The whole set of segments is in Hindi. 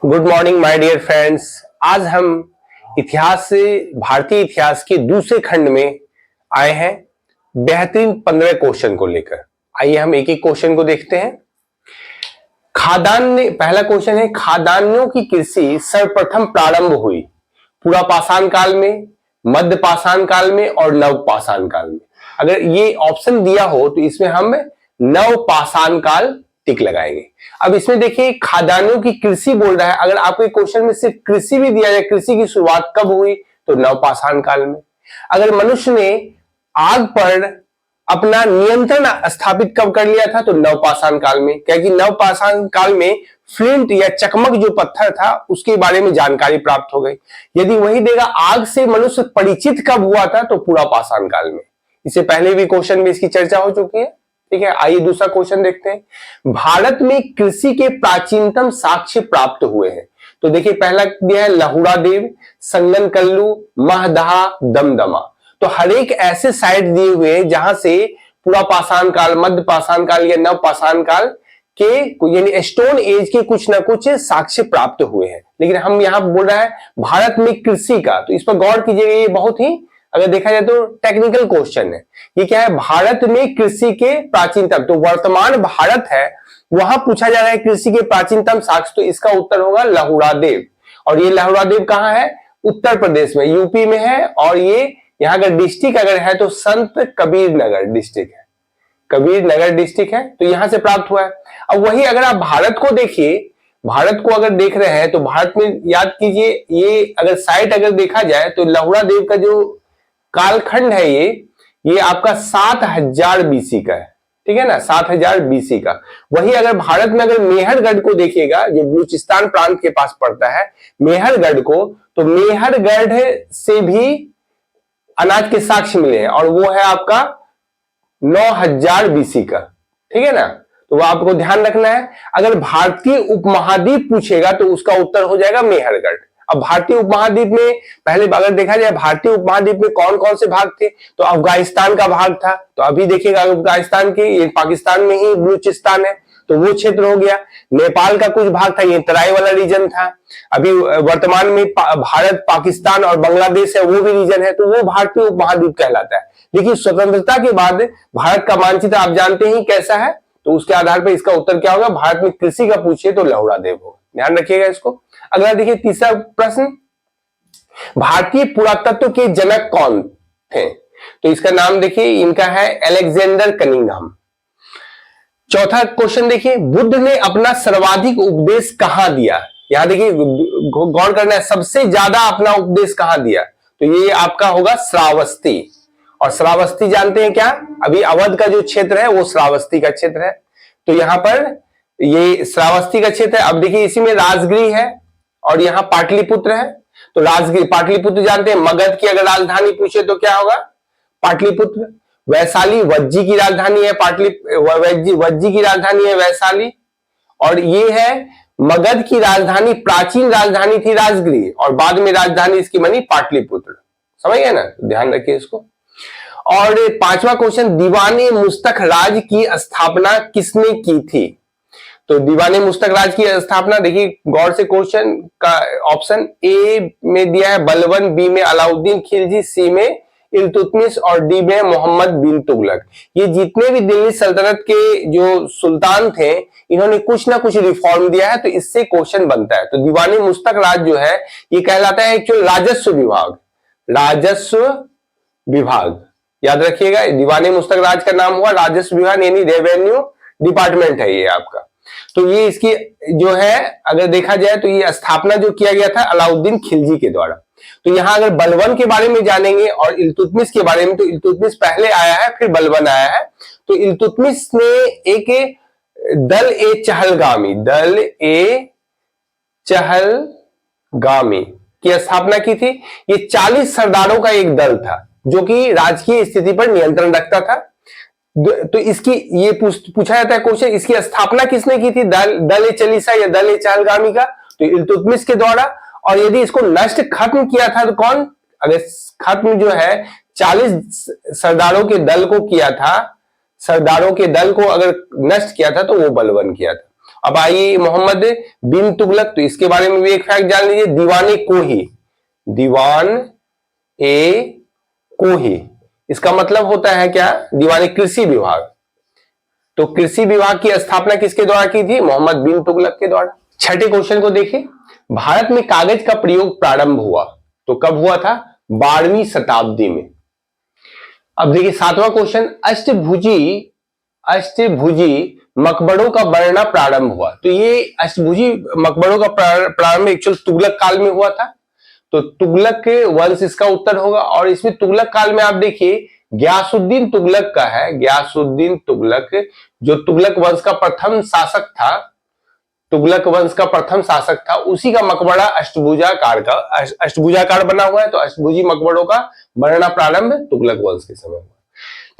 Good morning my dear friends. आज हम इतिहास से भारतीय इतिहास के दूसरे खंड में आए हैं बेहतरीन 15 क्वेश्चन को लेकर। आइए हम एक एक क्वेश्चन को देखते हैं। पहला क्वेश्चन है, खाद्यान्नों की कृषि सर्वप्रथम प्रारंभ हुई पूरा पाषाण काल में, मध्य पाषाण काल में और नव पाषाण काल में। अगर ये ऑप्शन दिया हो तो इसमें हम नव पाषाण काल टिक लगाएंगे। अब इसमें देखिए खाद्यान्नों की कृषि बोल रहा है। अगर आपके क्वेश्चन में सिर्फ कृषि भी दिया जाए, कृषि की शुरुआत कब हुई तो नवपाषाण काल में। अगर मनुष्य ने आग पर अपना नियंत्रण स्थापित कब कर लिया था तो नवपाषाण काल में, क्योंकि नवपाषाण काल में फ्लिंट या चकमक जो पत्थर था उसके बारे में जानकारी प्राप्त हो गई। यदि वही देगा आग से मनुष्य परिचित कब हुआ था तो पूरा पाषाण काल में। इससे पहले भी क्वेश्चन में इसकी चर्चा हो चुकी है। ठीक है, आइए दूसरा क्वेश्चन देखते हैं। भारत में कृषि के प्राचीनतम साक्ष्य प्राप्त हुए हैं। तो देखिए पहला दिया है लहुड़ा देव, संगन कल्लू, महदहा, दमदमा। तो हर एक ऐसे साइट दिए हुए हैं जहां से पूरा पाषाण काल, मध्य पाषाण काल या नव पाषाण काल के यानी स्टोन एज के कुछ ना कुछ साक्ष्य प्राप्त हुए हैं। लेकिन हम यहां बोल रहा है भारत में कृषि का, तो इस पर गौर कीजिएगा। ये बहुत ही अगर देखा जाए तो टेक्निकल क्वेश्चन है। ये क्या है, भारत में कृषि के प्राचीनतम, तो वर्तमान भारत है वहां पूछा जा रहा है कृषि के प्राचीनतम साक्ष्य, तो इसका उत्तर होगा लहुड़ा देव। और ये लहुड़ा देव कहां है, उत्तर प्रदेश में, यूपी में है। और ये यहाँ अगर डिस्ट्रिक्ट अगर है तो संत कबीर नगर डिस्ट्रिक्ट है, कबीर नगर डिस्ट्रिक्ट है, तो यहां से प्राप्त हुआ है। अब वही अगर आप भारत को देखिए, भारत को अगर देख रहे हैं तो भारत में याद कीजिए, ये अगर साइट अगर देखा जाए तो लहुड़ा देव का जो कालखंड है ये आपका 7000 बीसी का है। ठीक है ना, 7000 बीसी का। वही अगर भारत में अगर मेहरगढ़ को देखिएगा जो बलूचिस्तान प्रांत के पास पड़ता है, मेहरगढ़ को, तो मेहरगढ़ से भी अनाज के साक्ष्य मिले हैं और वो है आपका 9000 बीसी का। ठीक है ना, तो वो आपको ध्यान रखना है। अगर भारतीय उपमहाद्वीप पूछेगा तो उसका उत्तर हो जाएगा मेहरगढ़। अब भारतीय उपमहाद्वीप में पहले अगर देखा जाए भारतीय उपमहाद्वीप में कौन कौन से भाग थे, तो अफगानिस्तान का भाग था। तो अभी देखिएगा अफगानिस्तान के पाकिस्तान में ही बलूचिस्तान है, तो वो क्षेत्र हो गया। नेपाल का कुछ भाग था, ये तराई वाला रीजन था। अभी वर्तमान में भारत, पाकिस्तान और बांग्लादेश है, वो भी रीजन है, तो वो भारतीय उपमहाद्वीप कहलाता है। लेकिन स्वतंत्रता के बाद भारत का मानचित्र आप जानते ही कैसा है, तो उसके आधार पर इसका उत्तर क्या होगा, भारत में कृषि का पूछिए तो लहुड़ा देव होगा। ध्यान रखिएगा इसको। अगला देखिए तीसरा प्रश्न, भारतीय पुरातत्व के जनक कौन थे? तो इसका नाम देखिए, इनका है अलेक्जेंडर कनिंघम। चौथा क्वेश्चन देखिए, बुद्ध ने अपना सर्वाधिक उपदेश कहां दिया? यहां देखिए गौर करना है, सबसे ज्यादा अपना उपदेश कहां दिया, तो ये आपका होगा श्रावस्ती। और श्रावस्ती जानते हैं क्या, अभी अवध का जो क्षेत्र है वो श्रावस्ती का क्षेत्र है। तो यहां पर ये श्रावस्ती का क्षेत्र है। अब देखिए इसी में राजगृह है और यहाँ पाटलिपुत्र है। तो राजगृह, पाटलिपुत्र जानते हैं, मगध की अगर राजधानी पूछे तो क्या होगा, पाटलिपुत्र। वैशाली वज्जी की राजधानी है, वज्जी की राजधानी है वैशाली। और ये है मगध की राजधानी, प्राचीन राजधानी थी राजगृह और बाद में राजधानी इसकी बनी पाटलिपुत्र। समझ गए ना, ध्यान रखिए इसको। और पांचवा क्वेश्चन, दीवाने मुस्तक राज की स्थापना किसने की थी? तो दीवाने मुस्तक राज की स्थापना देखिए गौर से, क्वेश्चन का ऑप्शन ए में दिया है बलबन, बी में अलाउद्दीन खिलजी, सी में इल्तुतमिश और डी में मोहम्मद बिन तुगलक। ये जितने भी दिल्ली सल्तनत के जो सुल्तान थे इन्होंने कुछ ना कुछ रिफॉर्म दिया है, तो इससे क्वेश्चन बनता है। तो दीवाने मुस्तक राज जो है ये कहलाता है एक्चुअल राजस्व विभाग, राजस्व विभाग। याद रखिएगा, दीवाने मुस्तक राज का नाम हुआ राजस्व विभाग, यानी रेवेन्यू डिपार्टमेंट है ये आपका। तो ये इसकी जो है अगर देखा जाए तो ये स्थापना जो किया गया था अलाउद्दीन खिलजी के द्वारा। तो यहां अगर बलबन के बारे में जानेंगे और इल्तुतमिश के बारे में, तो इल्तुतमिश पहले आया है फिर बलबन आया है। तो इल्तुतमिश ने एक दल ए चहलगामी, दल ए चहलगामी की स्थापना की थी। ये 40 सरदारों का एक दल था जो कि राजकीय स्थिति पर नियंत्रण रखता था। तो इसकी ये पूछा जाता है क्वेश्चन, इसकी स्थापना किसने की थी, दल ए चलीसा या दल ए चहलगामी का? तो इल्तुतमिश के द्वारा। और यदि इसको नष्ट खत्म किया था तो कौन? अगर खत्म जो है 40 सरदारों के दल को किया था, सरदारों के दल को अगर नष्ट किया था तो वो बलबन किया था। अब आइए मोहम्मद बिन तुगलक, तो इसके बारे में भी एक फैक्ट जान लीजिए, दीवाने कोही, दीवान ए कोही, इसका मतलब होता है क्या, दीवाने कृषि विभाग। तो कृषि विभाग की स्थापना किसके द्वारा की थी, मोहम्मद बिन तुगलक के द्वारा। छठे क्वेश्चन को देखिए, भारत में कागज का प्रयोग प्रारंभ हुआ, तो कब हुआ था, 12वीं शताब्दी में। अब देखिए सातवां क्वेश्चन, अष्टभुजी मकबरों का बनना प्रारंभ हुआ, तो ये अष्टभुजी मकबरों का प्रारंभ एक्चुअल तुगलक काल में हुआ था, तो तुगलक के वंश इसका उत्तर होगा। और इसमें तुगलक काल में आप देखिए गयासुद्दीन तुगलक का है, गयासुद्दीन तुगलक जो तुगलक वंश का प्रथम शासक था, तुगलक वंश का प्रथम शासक था, उसी का मकबरा अष्टभुजाकार बना हुआ है, तो अष्टभुजी मकबरों का बनना प्रारंभ तुगलक वंश के समय हुआ।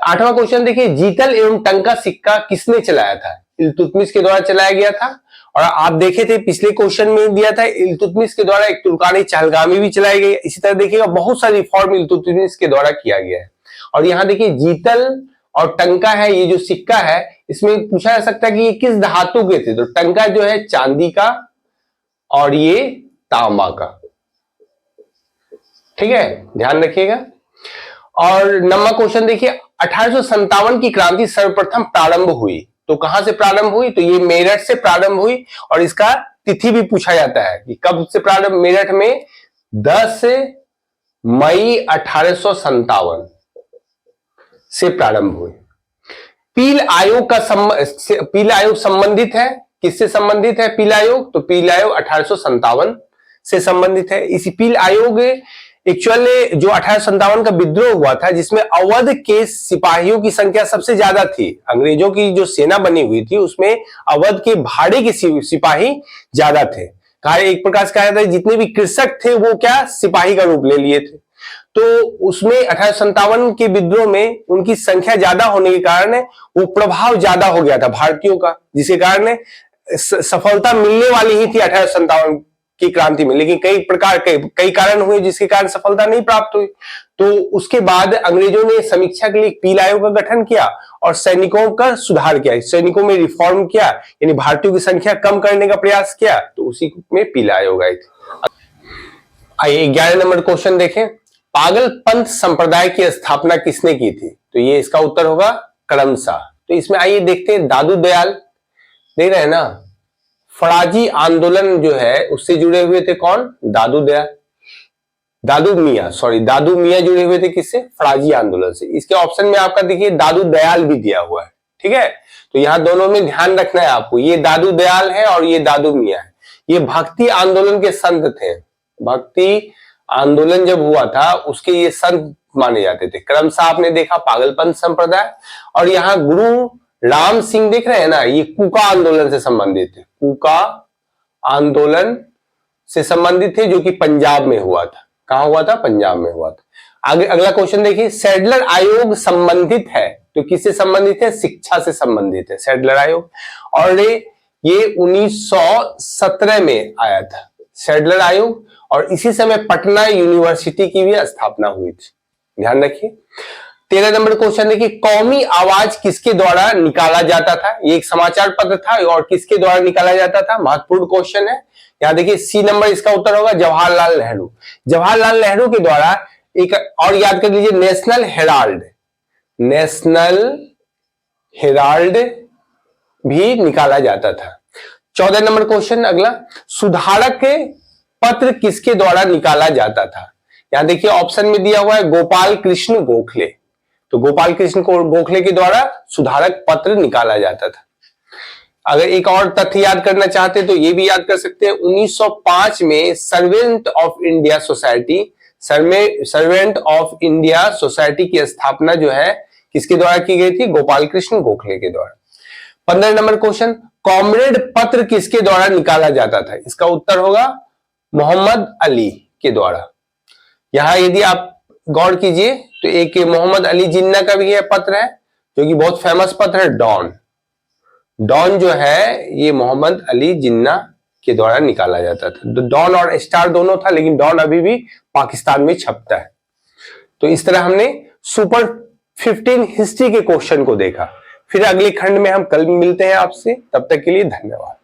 आठवां क्वेश्चन देखिए, जीतल एवं टंका सिक्का किसने चलाया था, इल्तुतमिश के द्वारा चलाया गया था। और आप देखे थे पिछले क्वेश्चन में दिया था इल्तुतमिश के द्वारा एक तुर्कानी चहलगामी भी चलाई गई। इसी तरह देखिएगा बहुत सारी रिफॉर्म इल्तुतमिश के द्वारा किया गया है। और यहाँ देखिए जीतल और टंका है, ये जो सिक्का है इसमें पूछा जा सकता है कि ये किस धातु के थे, तो टंका जो है चांदी का और ये तांबा का, ठीक है, ध्यान रखिएगा। और नंबर क्वेश्चन देखिए, 1857 की क्रांति सर्वप्रथम प्रारंभ हुई, तो कहां से प्रारंभ हुई, तो ये मेरठ से प्रारंभ हुई। और इसका तिथि भी पूछा जाता है कि कब से प्रारंभ, मेरठ में 10 मई 1857 से प्रारंभ हुई। पील आयोग पील आयोग संबंधित है, किससे संबंधित है पील आयोग, तो पील आयोग 1857 से संबंधित है। इसी पील आयोग एक्चुअली जो 1857 का विद्रोह हुआ था, जिसमें अवध के सिपाहियों की संख्या सबसे ज्यादा थी, अंग्रेजों की जो सेना बनी हुई थी उसमें अवध के भाड़े के सिपाही ज्यादा थे। कहा एक प्रकार से कहा जाता है जितने भी कृषक थे वो क्या सिपाही का रूप ले लिए थे। तो उसमें 1857 के विद्रोह में उनकी संख्या ज्यादा होने के कारण वो प्रभाव ज्यादा हो गया था भारतीयों का, जिसके कारण सफलता मिलने वाली ही थी 1857 की क्रांति में, लेकिन कई कारण हुए जिसके कारण सफलता नहीं प्राप्त हुई। तो उसके बाद अंग्रेजों ने समीक्षा के लिए पील आयोग का गठन किया और सैनिकों का सुधार किया, सैनिकों में रिफॉर्म किया, यानी भारतीयों की संख्या कम करने का प्रयास किया, तो उसी में पील आयोग आई थी। आइए 11 नंबर क्वेश्चन देखें, पागलपंथ संप्रदाय की स्थापना किसने की थी, तो ये इसका उत्तर होगा करमशाह। तो इसमें आइए देखते हैं दादू दयाल, देख रहे हैं ना, फराजी आंदोलन जो है उससे जुड़े हुए थे कौन, दादू मियां जुड़े हुए थे किससे, फराजी आंदोलन से। इसके ऑप्शन में आपका देखिए दादू दयाल भी दिया हुआ है, ठीक है, तो यहां दोनों में ध्यान रखना है आपको, ये दादू दयाल है और ये दादू मियां है, ये भक्ति आंदोलन के संत थे। भक्ति आंदोलन जब हुआ था उसके ये संत माने जाते थे। करमशाह आपने देखा पागलपंथ संप्रदाय, और यहाँ गुरु राम सिंह देख रहे हैं ना, ये कूका आंदोलन से संबंधित थे, कूका आंदोलन से संबंधित थे जो कि पंजाब में हुआ था। कहां हुआ था, पंजाब में हुआ था। आगे अगला क्वेश्चन देखिए, सैडलर आयोग संबंधित है, तो किससे संबंधित है, शिक्षा से संबंधित है सैडलर आयोग, और ये 1917 में आया था सैडलर आयोग, और इसी समय पटना यूनिवर्सिटी की भी स्थापना हुई थी, ध्यान रखिए। 13 नंबर क्वेश्चन देखिए, कौमी आवाज किसके द्वारा निकाला जाता था, ये एक समाचार पत्र था और किसके द्वारा निकाला जाता था, महत्वपूर्ण क्वेश्चन है। यहां देखिए सी नंबर इसका उत्तर होगा जवाहरलाल नेहरू। जवाहरलाल नेहरू के द्वारा एक और याद कर लीजिए, नेशनल हेराल्ड भी निकाला जाता था। 14 नंबर क्वेश्चन अगला, सुधारक पत्र किसके द्वारा निकाला जाता था, यहां देखिए ऑप्शन में दिया हुआ है गोपाल कृष्ण गोखले, तो गोपाल कृष्ण गोखले के द्वारा सुधारक पत्र निकाला जाता था। अगर एक और तथ्य याद करना चाहते तो ये भी याद कर सकते हैं, 1905 में सर्वेंट ऑफ इंडिया सोसाइटी की स्थापना जो है किसके द्वारा की गई थी, गोपाल कृष्ण गोखले के द्वारा। 15 नंबर क्वेश्चन, कॉमरेड पत्र किसके द्वारा निकाला जाता था, इसका उत्तर होगा मोहम्मद अली के द्वारा। यहां यदि आप गौर कीजिए तो एक मोहम्मद अली जिन्ना का भी यह पत्र है जो कि बहुत फेमस पत्र है, डॉन जो है ये मोहम्मद अली जिन्ना के द्वारा निकाला जाता था। डॉन और स्टार दोनों था, लेकिन डॉन अभी भी पाकिस्तान में छपता है। तो इस तरह हमने सुपर 15 हिस्ट्री के क्वेश्चन को देखा। फिर अगले खंड में हम कल मिलते हैं आपसे, तब तक के लिए धन्यवाद।